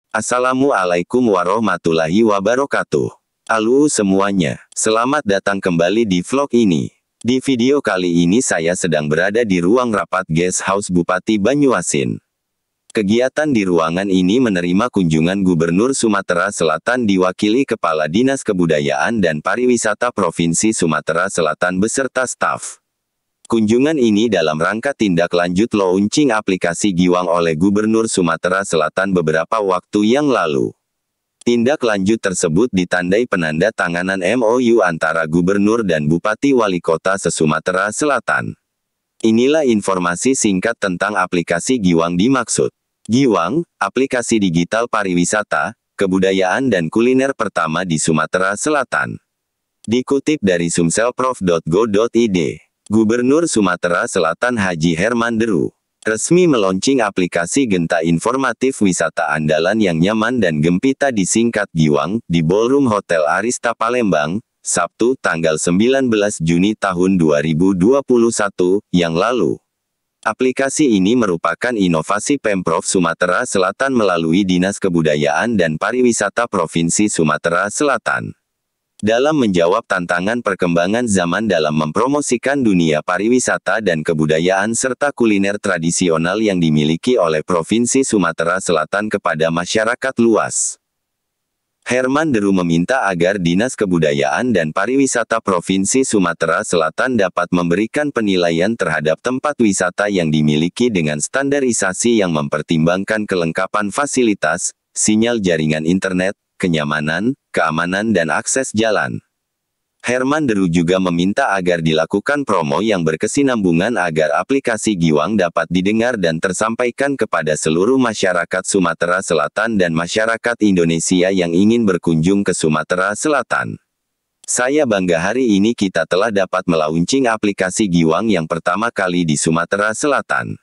Assalamualaikum warahmatullahi wabarakatuh. Halo semuanya, selamat datang kembali di vlog ini. Di video kali ini saya sedang berada di ruang rapat Guest House Bupati Banyuasin. Kegiatan di ruangan ini menerima kunjungan Gubernur Sumatera Selatan diwakili Kepala Dinas Kebudayaan dan Pariwisata Provinsi Sumatera Selatan beserta staf. Kunjungan ini dalam rangka tindak lanjut launching aplikasi Giwang oleh Gubernur Sumatera Selatan beberapa waktu yang lalu. Tindak lanjut tersebut ditandai penanda tanganan MOU antara Gubernur dan Bupati Wali Kota se-Sumatera Selatan. Inilah informasi singkat tentang aplikasi Giwang dimaksud. Giwang, aplikasi digital pariwisata, kebudayaan dan kuliner pertama di Sumatera Selatan. Dikutip dari sumselprof.go.id. Gubernur Sumatera Selatan Haji Herman Deru resmi meluncing aplikasi Genta Informatif Wisata Andalan yang nyaman dan gempita disingkat Giwang di Ballroom Hotel Arista Palembang, Sabtu tanggal 19 Juni tahun 2021 yang lalu. Aplikasi ini merupakan inovasi Pemprov Sumatera Selatan melalui Dinas Kebudayaan dan Pariwisata Provinsi Sumatera Selatan. Dalam menjawab tantangan perkembangan zaman dalam mempromosikan dunia pariwisata dan kebudayaan serta kuliner tradisional yang dimiliki oleh Provinsi Sumatera Selatan kepada masyarakat luas. Herman Deru meminta agar Dinas Kebudayaan dan Pariwisata Provinsi Sumatera Selatan dapat memberikan penilaian terhadap tempat wisata yang dimiliki dengan standarisasi yang mempertimbangkan kelengkapan fasilitas, sinyal jaringan internet, kenyamanan, keamanan dan akses jalan. Herman Deru juga meminta agar dilakukan promo yang berkesinambungan agar aplikasi Giwang dapat didengar dan tersampaikan kepada seluruh masyarakat Sumatera Selatan dan masyarakat Indonesia yang ingin berkunjung ke Sumatera Selatan. Saya bangga hari ini kita telah dapat melaunching aplikasi Giwang yang pertama kali di Sumatera Selatan.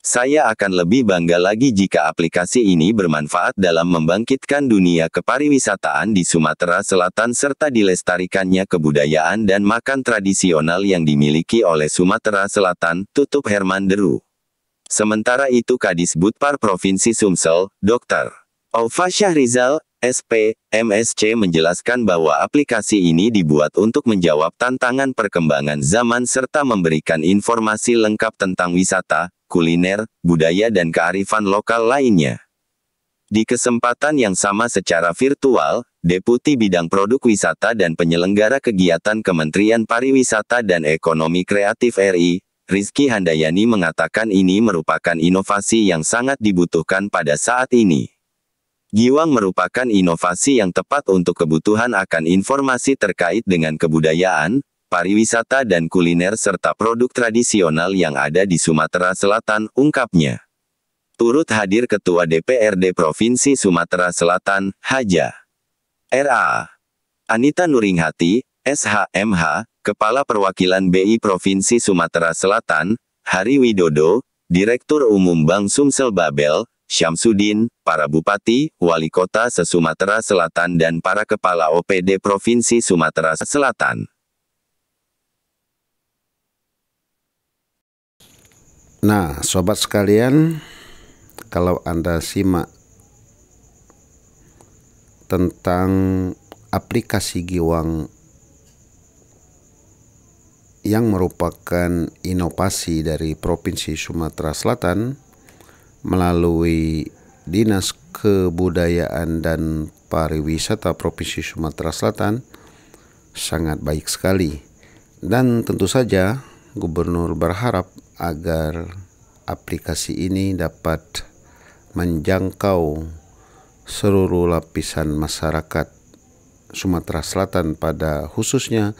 Saya akan lebih bangga lagi jika aplikasi ini bermanfaat dalam membangkitkan dunia kepariwisataan di Sumatera Selatan serta dilestarikannya kebudayaan dan makan tradisional yang dimiliki oleh Sumatera Selatan, tutup Herman Deru. Sementara itu Kadis Budpar Provinsi Sumsel, Dr. Aufa Syahrizal, SP, MSC menjelaskan bahwa aplikasi ini dibuat untuk menjawab tantangan perkembangan zaman serta memberikan informasi lengkap tentang wisata, kuliner, budaya dan kearifan lokal lainnya. Di kesempatan yang sama secara virtual, Deputi Bidang Produk Wisata dan Penyelenggara Kegiatan Kementerian Pariwisata dan Ekonomi Kreatif RI, Rizky Handayani mengatakan ini merupakan inovasi yang sangat dibutuhkan pada saat ini. Giwang merupakan inovasi yang tepat untuk kebutuhan akan informasi terkait dengan kebudayaan, pariwisata dan kuliner serta produk tradisional yang ada di Sumatera Selatan, ungkapnya. Turut hadir Ketua DPRD Provinsi Sumatera Selatan, Haja R.A. Anita Nuringhati, SHMH, Kepala Perwakilan BI Provinsi Sumatera Selatan, Hari Widodo, Direktur Umum Bank Sumsel Babel, Syamsuddin, para Bupati, Wali Kota se-Sumatera Selatan dan para Kepala OPD Provinsi Sumatera Selatan. Nah, sobat sekalian, kalau Anda simak tentang aplikasi Giwang yang merupakan inovasi dari Provinsi Sumatera Selatan melalui Dinas Kebudayaan dan Pariwisata Provinsi Sumatera Selatan, sangat baik sekali. Dan tentu saja Gubernur berharap agar aplikasi ini dapat menjangkau seluruh lapisan masyarakat Sumatera Selatan pada khususnya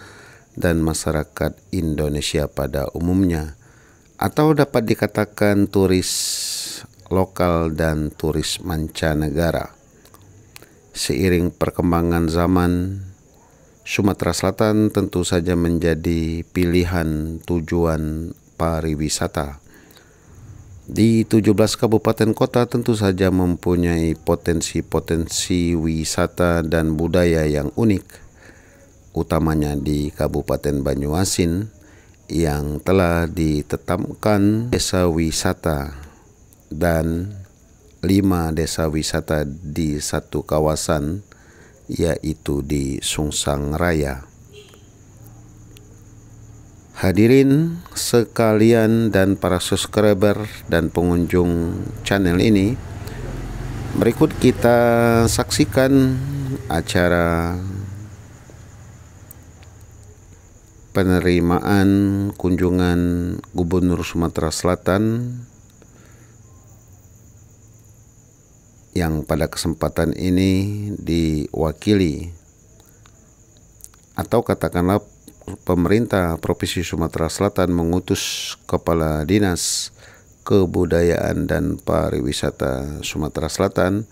dan masyarakat Indonesia pada umumnya, atau dapat dikatakan turis lokal dan turis mancanegara. Seiring perkembangan zaman, Sumatera Selatan tentu saja menjadi pilihan tujuan pariwisata. Di 17 kabupaten kota tentu saja mempunyai potensi-potensi wisata dan budaya yang unik, utamanya di Kabupaten Banyuasin yang telah ditetapkan desa wisata dan 5 desa wisata di satu kawasan, yaitu di Sungsang Raya. Hadirin sekalian dan para subscriber dan pengunjung channel ini, berikut kita saksikan acara penerimaan kunjungan Gubernur Sumatera Selatan yang pada kesempatan ini diwakili atau katakanlah pemerintah Provinsi Sumatera Selatan mengutus Kepala Dinas Kebudayaan dan Pariwisata Sumatera Selatan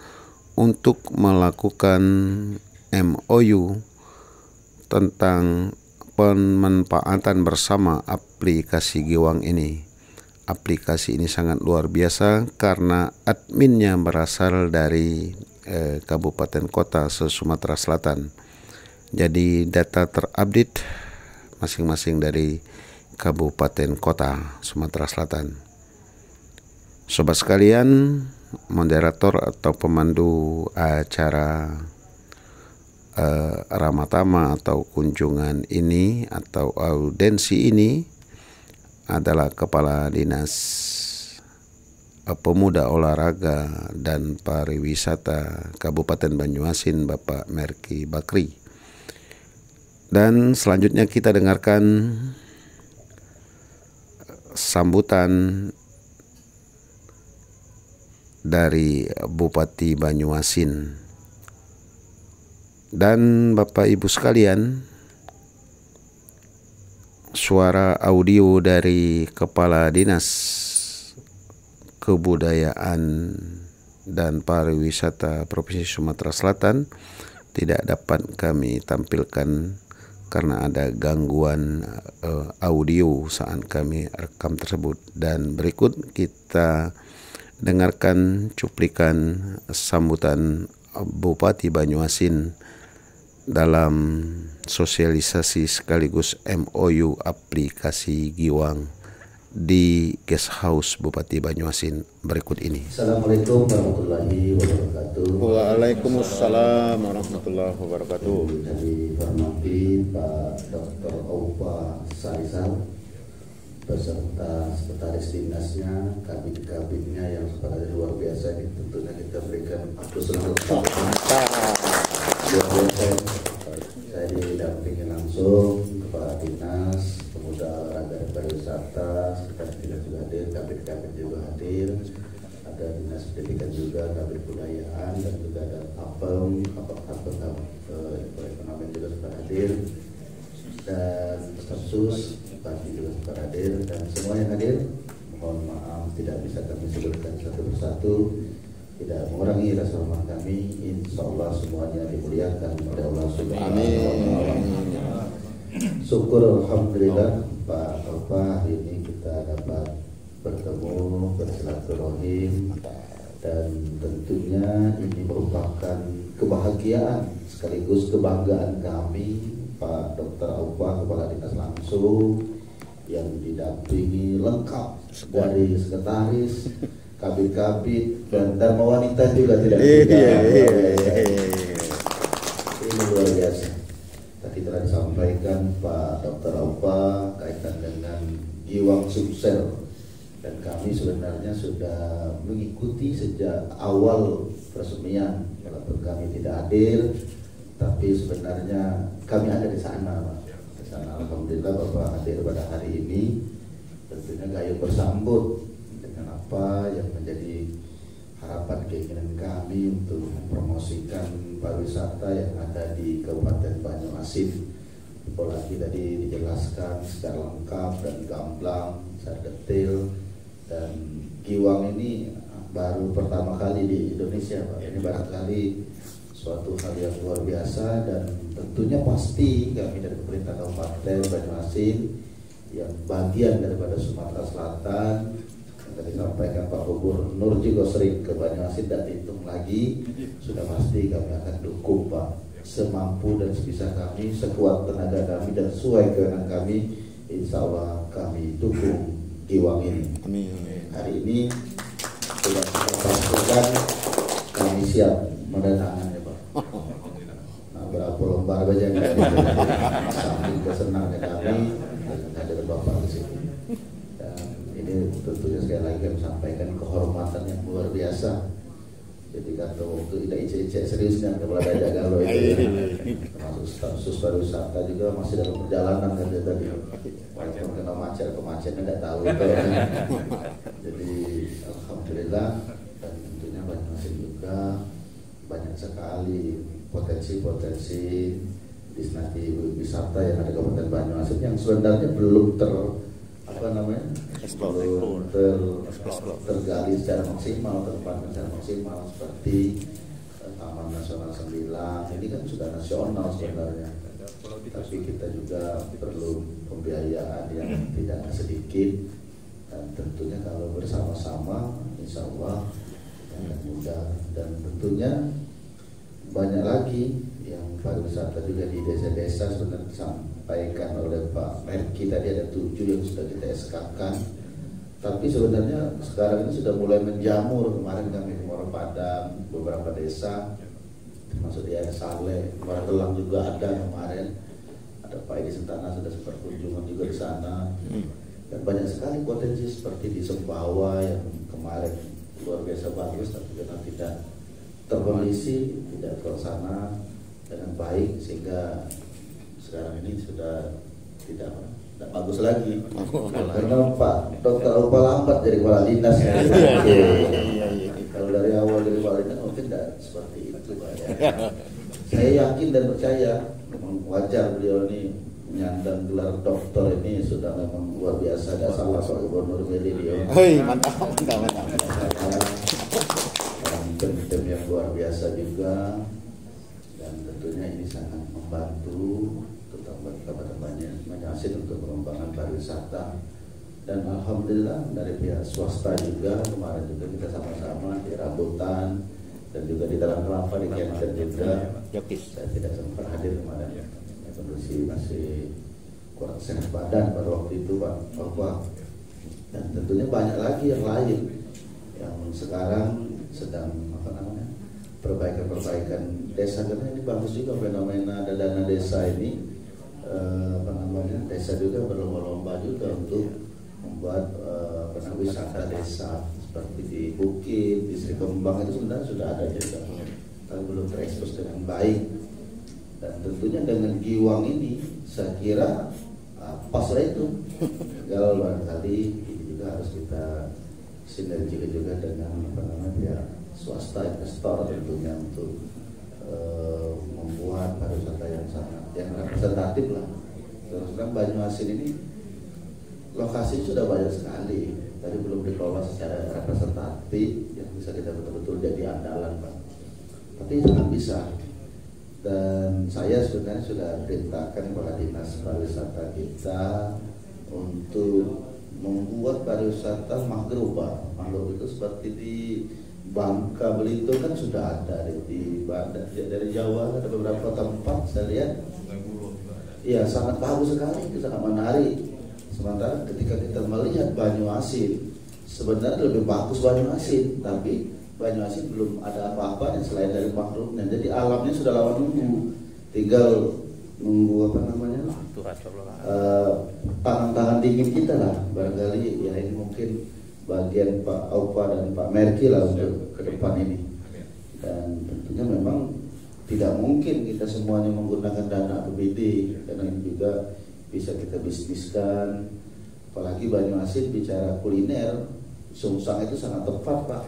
untuk melakukan MOU tentang pemanfaatan bersama aplikasi Giwang ini. Aplikasi ini sangat luar biasa karena adminnya berasal dari kabupaten kota se-Sumatera Selatan. Jadi data terupdate masing-masing dari kabupaten kota Sumatera Selatan. Sobat sekalian, moderator atau pemandu acara ramatama atau kunjungan ini atau audensi ini adalah Kepala Dinas Pemuda, Olahraga dan Pariwisata Kabupaten Banyuasin, Bapak Merki Bakri. Dan selanjutnya kita dengarkan sambutan dari Bupati Banyuasin. Dan Bapak Ibu sekalian, suara audio dari Kepala Dinas Kebudayaan dan Pariwisata Provinsi Sumatera Selatan tidak dapat kami tampilkan karena ada gangguan audio saat kami rekam tersebut. Dan berikut kita dengarkan cuplikan sambutan Bupati Banyuasin dalam sosialisasi sekaligus MOU aplikasi Giwang di Guest House Bupati Banyuasin berikut ini. Assalamualaikum warahmatullahi wabarakatuh. Waalaikumsalam warahmatullahi wabarakatuh. Jadi hormati Pak Dr. Aupa Sarisal beserta sekretaris dinasnya, kabin-kabinnya yang sangat luar biasa ini, tentunya kita berikan apresiasi luar biasa. Saya didampingi langsung Kepala Dinas Pemuda, Olahraga dan Pariwisata, sekretaris dinas juga hadir, kabin-kabin juga hadir, ada dinas pendidikan juga, kabin budayaan, dan juga ada apel perekonomian juga sudah hadir, dan khusus Bupati juga sudah hadir, dan semua yang hadir mohon maaf tidak bisa kami sebutkan satu persatu, tidak mengurangi rasa hormat kami. Insya Allah semuanya dimuliakan oleh Allah Subhanahu wa Ta'ala. Syukur alhamdulillah Pak Alfa, hari ini kita dapat bertemu, bersilaturahim, dan tentunya ini merupakan kebahagiaan sekaligus kebanggaan kami Pak Dr. Aupa, Kepala Dinas langsung yang didampingi lengkap dari sekretaris, kabin-kabin, dan Dharma Wanita juga tidak ini luar biasa. Tadi telah disampaikan Pak Dr. Aupa kaitan dengan Giwang Sumsel, dan kami sebenarnya sudah mengikuti sejak awal peresmian, walaupun kami tidak hadir, tapi sebenarnya kami ada di sana, Pak. Di sana alhamdulillah Bapak hadir pada hari ini, tentunya gayung bersambut dengan apa yang menjadi harapan keinginan kami untuk mempromosikan pariwisata yang ada di Kabupaten Banyuasin. Apalagi tadi dijelaskan secara lengkap dan gamblang, secara detail, dan Giwang ini baru pertama kali di Indonesia, Pak. Ini barangkali suatu hal yang luar biasa, dan tentunya pasti kami dari pemerintah Kabupaten Banyuasin yang bagian daripada Sumatera Selatan, yang tadi disampaikan Pak Gubernur juga sering ke Banyuasin dan dihitung lagi, sudah pasti kami akan dukung, Pak, semampu dan sebisa kami, sekuat tenaga kami dan sesuai kewenangan kami. Insya Allah kami dukung Giwang ini. Amin. Hari ini sudah sampaikan kami siap mendatangkannya Pak. Nah, berapa lembar saja yang saking kesenangannya kami dengan hadir Bapak di sini. Dan ini tentunya sekali lagi kami sampaikan kehormatan yang luar biasa. Jadi kata waktu tidak icek-icek seriusnya kepala daerah Galuh itu termasuk staf khusus pariwisata juga masih dalam perjalanan kan dia tadi. Walaupun kena macet tidak tahu itu. Jadi alhamdulillah dan tentunya Banyuasin juga banyak sekali potensi-potensi destinasi wisata yang ada Kabupaten Banyuasin yang sebenarnya belum tergali secara maksimal, terpandang secara maksimal seperti Taman Nasional Sembilan ini kan sudah nasional sebenarnya, tapi kita juga perlu pembiayaan yang tidak sedikit dan tentunya kalau bersama-sama insya Allah akan mudah dan tentunya banyak lagi yang pariwisata juga di desa-desa sebenarnya disampaikan oleh Pak Merki tadi ada 7 yang sudah kita SK-kan, tapi sebenarnya sekarang ini sudah mulai menjamur. Kemarin kami ke Muara Padang beberapa desa termasuk di Air Saleh, Muara Telang juga ada kemarin, ada Pak Edi Sentana sudah sempat kunjungan juga di sana dan banyak sekali potensi seperti di Sumbawa yang kemarin luar biasa bagus tapi karena tidak terkondisi tidak terlaksana dengan baik sehingga sekarang ini sudah tidak bagus lagi karena Pak Dr. Aupa lambat jadi kepala dinas. Kalau dari awal jadi kepala dinas mungkin tidak seperti itu Pak ya. Saya yakin dan percaya memang wajar beliau ini menyandang gelar doktor ini sudah memang luar biasa, tidak salah Pak Gubernur milih dia. Mantap. Tim yang luar biasa juga dan tentunya ini sangat membantu terutama Kabupaten Banyuasin untuk pengembangan pariwisata dan alhamdulillah dari pihak swasta juga kemarin juga kita sama-sama di Rambutan dan juga di Dalam Kelapa di Kenten juga. Saya tidak sempat hadir kemarin kondisi masih kurang sehat badan pada waktu itu Pak dan tentunya banyak lagi yang lain yang sekarang sedang perbaikan desa karena ini bagus juga fenomena dana desa ini desa juga berlomba-lomba juga untuk membuat wisata desa seperti di Bukit, di Sri Kembang itu sebenarnya sudah ada juga tapi belum terekspos dengan baik dan tentunya dengan Giwang ini saya kira pas lah itu kalau barangkali ini juga harus kita sinergi juga dengan swasta investor tentunya untuk membuat pariwisata yang representatif lah. Terus terang Banyuasin ini lokasi sudah banyak sekali, tadi belum dikelola secara representatif yang bisa kita betul-betul jadi andalan Pak. Tapi sangat bisa. Dan saya sebenarnya sudah perintahkan kepada dinas pariwisata kita untuk membuat pariwisata mangrove Pak. Mangrove itu seperti di Bangka Belitung kan sudah ada dari Jawa ada beberapa tempat saya lihat. Iya sangat bagus sekali, itu sangat menarik. Sementara ketika kita melihat Banyuasin, sebenarnya lebih bagus Banyuasin, tapi Banyuasin belum ada apa-apa selain dari makhluknya. Jadi alamnya sudah lama nunggu, tinggal nunggu tangan-tangan dingin kita lah. Barangkali ya ini mungkin bagian Pak Aupa dan Pak Merki lah untuk ke depan ini. Dan tentunya memang tidak mungkin kita semuanya menggunakan dana APBD karena ini juga bisa kita bisniskan. Apalagi Banyuasin bicara kuliner, Sungsang itu sangat tepat Pak.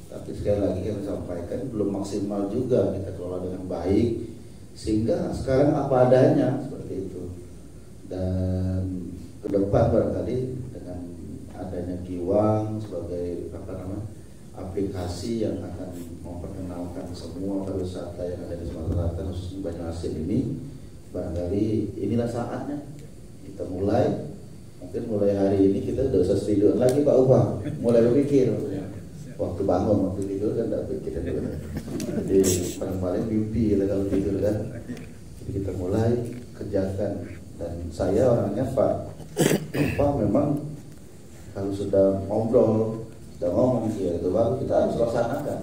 Tapi sekali lagi kami sampaikan belum maksimal juga kita kelola dengan baik sehingga sekarang apa adanya seperti itu. Dan ke depan barangkali dengan adanya Giwang sebagai aplikasi yang akan memperkenalkan semua pariwisata yang ada di Sumatera Selatan khususnya Banyuasin ini, barangkali inilah saatnya kita mulai. Mungkin mulai hari ini kita udah usah tidur lagi Pak Upa, mulai berpikir waktu bangun, waktu tidur kan tidak pikir dulu. Jadi paling mimpi lah kalau tidur kan. Jadi kita mulai kerjakan dan saya orangnya Pak memang kalau sudah ngobrol Kita ngomong ya, itu baru kita harus laksanakan.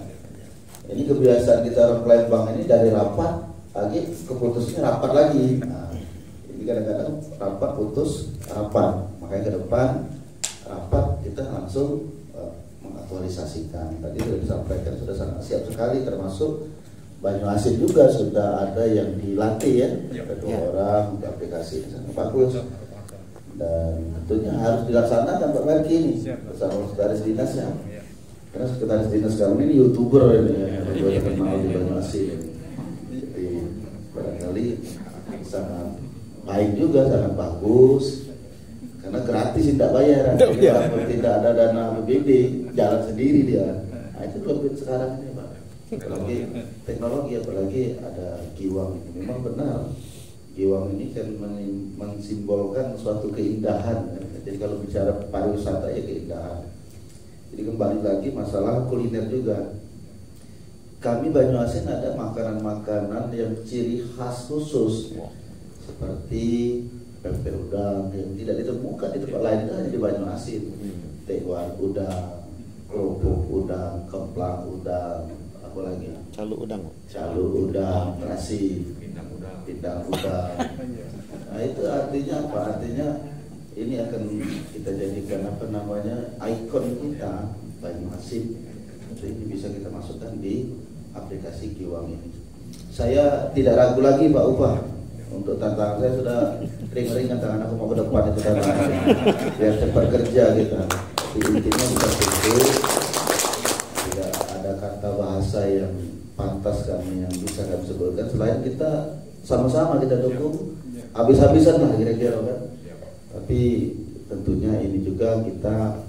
Ini kebiasaan kita orang Palembang ini dari rapat lagi keputusnya rapat lagi. Nah, jadi kadang-kadang rapat putus rapat. Makanya ke depan rapat kita langsung mengaktualisasikan. Tadi sudah disampaikan sudah sangat siap sekali, termasuk Banyuasin juga sudah ada yang dilatih ya, ada 2 orang untuk aplikasi sangat bagus. Dan tentunya harus dilaksanakan Pak Merki ini bersama sekretaris dinasnya. Karena sekretaris dinas kami ini YouTuber ini ya, terkenal di Banyuasin. Jadi barangkali sangat baik juga, sangat bagus. Karena gratis tidak bayar, tidak ada dana APBD, jalan sendiri dia. Nah itu lebih sekarang ini Pak. Apalagi teknologi, apalagi ada Giwang ini. Memang benar, Giwang ini kan mensimbolkan suatu keindahan. Jadi kalau bicara pariwisata ya keindahan. Jadi kembali lagi masalah kuliner juga. Kami Banyuasin ada makanan-makanan yang ciri khas khusus, seperti pempek udang yang tidak ditemukan di tempat lain, itu hanya di Banyuasin. Tewan udang, kerupuk udang, kemplang udang, apa lagi? Calu udang, terasi, pindang udang. Nah itu artinya apa? Artinya ini akan kita jadikan apa namanya ikon kita Banyuasin. Ini bisa kita masukkan di aplikasi Giwang ini. Saya tidak ragu lagi Pak Upah. Untuk tantangan saya sudah ring-ringan tangan aku mau ke depan itu tantangan biar cepat kerja kita. Tapi intinya kita tunggu, tidak ada kata bahasa yang pantas kami yang bisa kami sebutkan selain kita sama-sama kita dukung habis-habisan lah kira-kira kan. Tapi tentunya ini juga kita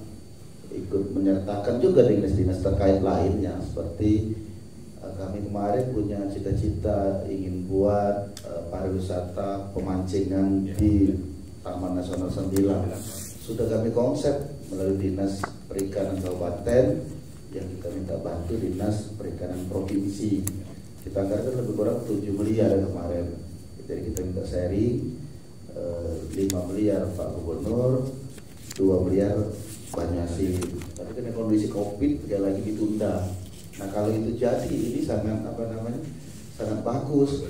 ikut menyertakan juga dinas-dinas terkait lainnya, seperti kami kemarin punya cita-cita ingin buat pariwisata pemancingan di Taman Nasional 9. Sudah kami konsep melalui Dinas Perikanan Kabupaten yang kita minta bantu Dinas Perikanan Provinsi. Kita anggarkan lebih kurang 7 miliar kemarin. Jadi kita minta sharing 5 miliar Pak Gubernur, 2 miliar Banyuasin. Tapi kan kondisi COVID sekali lagi ditunda. Nah kalau itu jadi ini sangat sangat bagus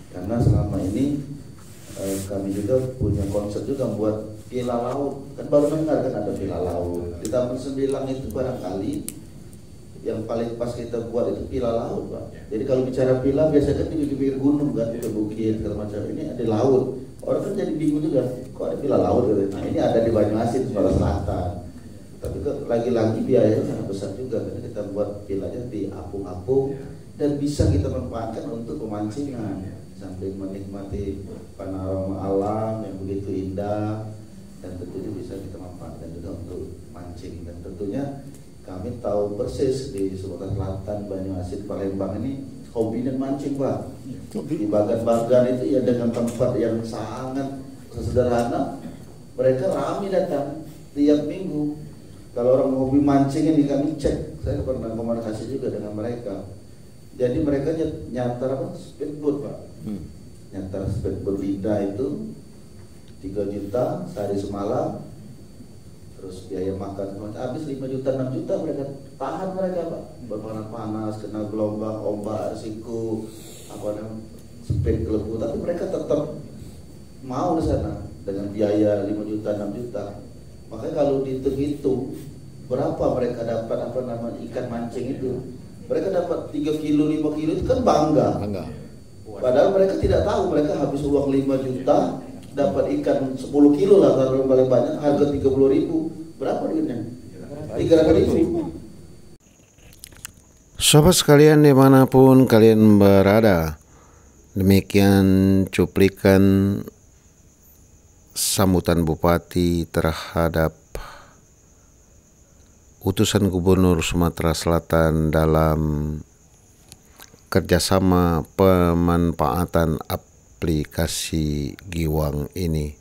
karena selama ini kami juga punya konsep juga buat villa laut. Kan baru dengar kan ada villa laut di Taman Sembilang itu, barangkali yang paling pas kita buat itu villa laut Pak. Jadi kalau bicara villa biasanya di pinggir gunung kan, di bukit segala macam, ini ada laut. Orang kan jadi bingung juga, kok ada villa laut gitu. Nah ini ada di Banyuasin, Sumatera Selatan. Tapi lagi-lagi biayanya sangat besar juga karena kita buat villanya di apung-apung dan bisa kita manfaatkan untuk pemancingan sambil menikmati panorama alam yang begitu indah, dan tentunya bisa kita manfaatkan juga untuk mancing. Dan tentunya kami tahu persis di Sumatera Selatan, Banyuasin, Palembang ini hobi dan mancing Pak. Di Bagan-Bagan itu ya dengan tempat yang sangat sederhana, mereka ramai datang tiap minggu. Kalau orang hobi mancing ini kami cek, saya pernah komunikasi juga dengan mereka. Jadi mereka nyantar apa? Speedboat Pak. Nyantar speedboat lidah itu 3 juta sehari semalam. Terus biaya makan habis 5 juta 6 juta mereka tahan mereka Pak. Berpanas-panas, kena gelombang, ombak, risiko, apa namanya, speed kelebu, tapi mereka tetap mau di sana dengan biaya 5 juta 6 juta. Makanya kalau dihitung berapa mereka dapat ikan mancing itu, mereka dapat 3 kilo 5 kilo itu kan bangga. Padahal mereka tidak tahu mereka habis uang 5 juta dapat ikan 10 kilo lah kalau paling banyak, harga 30.000. Berapa duitnya? 300.000. Sobat sekalian dimanapun kalian berada, demikian cuplikan sambutan Bupati terhadap utusan Gubernur Sumatera Selatan dalam kerjasama pemanfaatan aplikasi Giwang ini.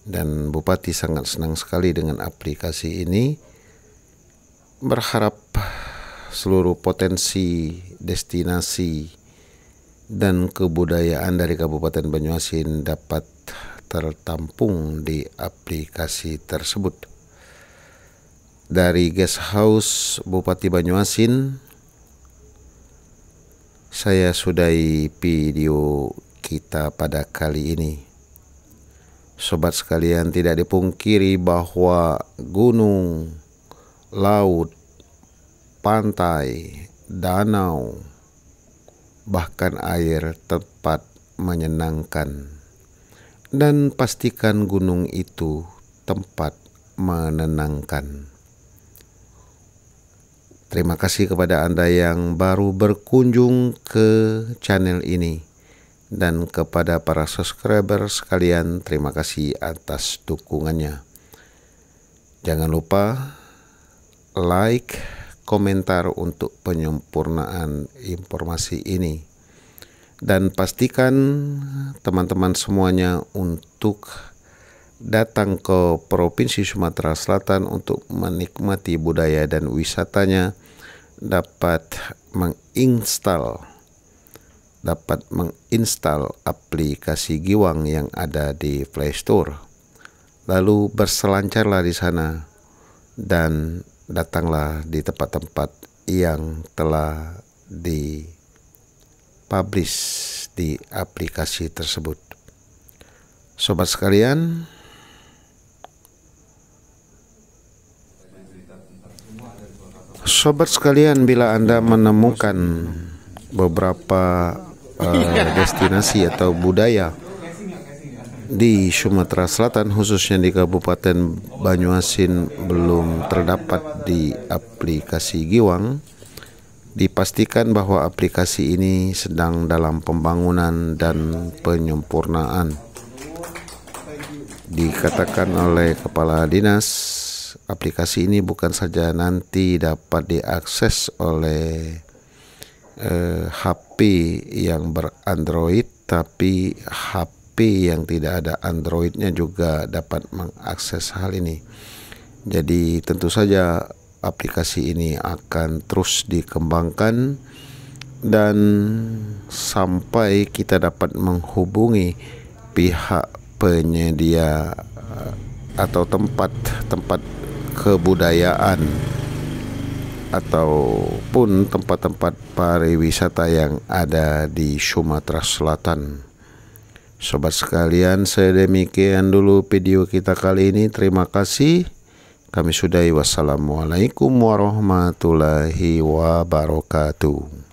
Dan Bupati sangat senang sekali dengan aplikasi ini, berharap seluruh potensi destinasi dan kebudayaan dari Kabupaten Banyuasin dapat tertampung di aplikasi tersebut. dari Guest House Bupati Banyuasin, saya sudahi video kita pada kali ini. Sobat sekalian, tidak dipungkiri bahwa gunung, laut, pantai, danau, bahkan air tempat menyenangkan. Dan pastikan gunung itu tempat menenangkan. Terima kasih kepada Anda yang baru berkunjung ke channel ini. Dan kepada para subscriber sekalian, terima kasih atas dukungannya. Jangan lupa like, komentar untuk penyempurnaan informasi ini. Dan pastikan teman-teman semuanya untuk datang ke Provinsi Sumatera Selatan untuk menikmati budaya dan wisatanya, dapat menginstal aplikasi Giwang yang ada di Play Store. Lalu berselancarlah di sana dan datanglah di tempat-tempat yang telah dipublish di aplikasi tersebut. Sobat sekalian, bila Anda menemukan beberapa destinasi atau budaya di Sumatera Selatan, khususnya di Kabupaten Banyuasin, belum terdapat di aplikasi Giwang, dipastikan bahwa aplikasi ini sedang dalam pembangunan dan penyempurnaan. Dikatakan oleh Kepala Dinas, aplikasi ini bukan saja nanti dapat diakses oleh HP yang berandroid, tapi HP yang tidak ada Androidnya juga dapat mengakses hal ini. Jadi tentu saja aplikasi ini akan terus dikembangkan dan sampai kita dapat menghubungi pihak penyedia atau tempat-tempat kebudayaan ataupun tempat-tempat pariwisata yang ada di Sumatera Selatan. Sobat sekalian, saya demikian dulu video kita kali ini. Terima kasih. Kami sudahi. Wassalamualaikum warahmatullahi wabarakatuh.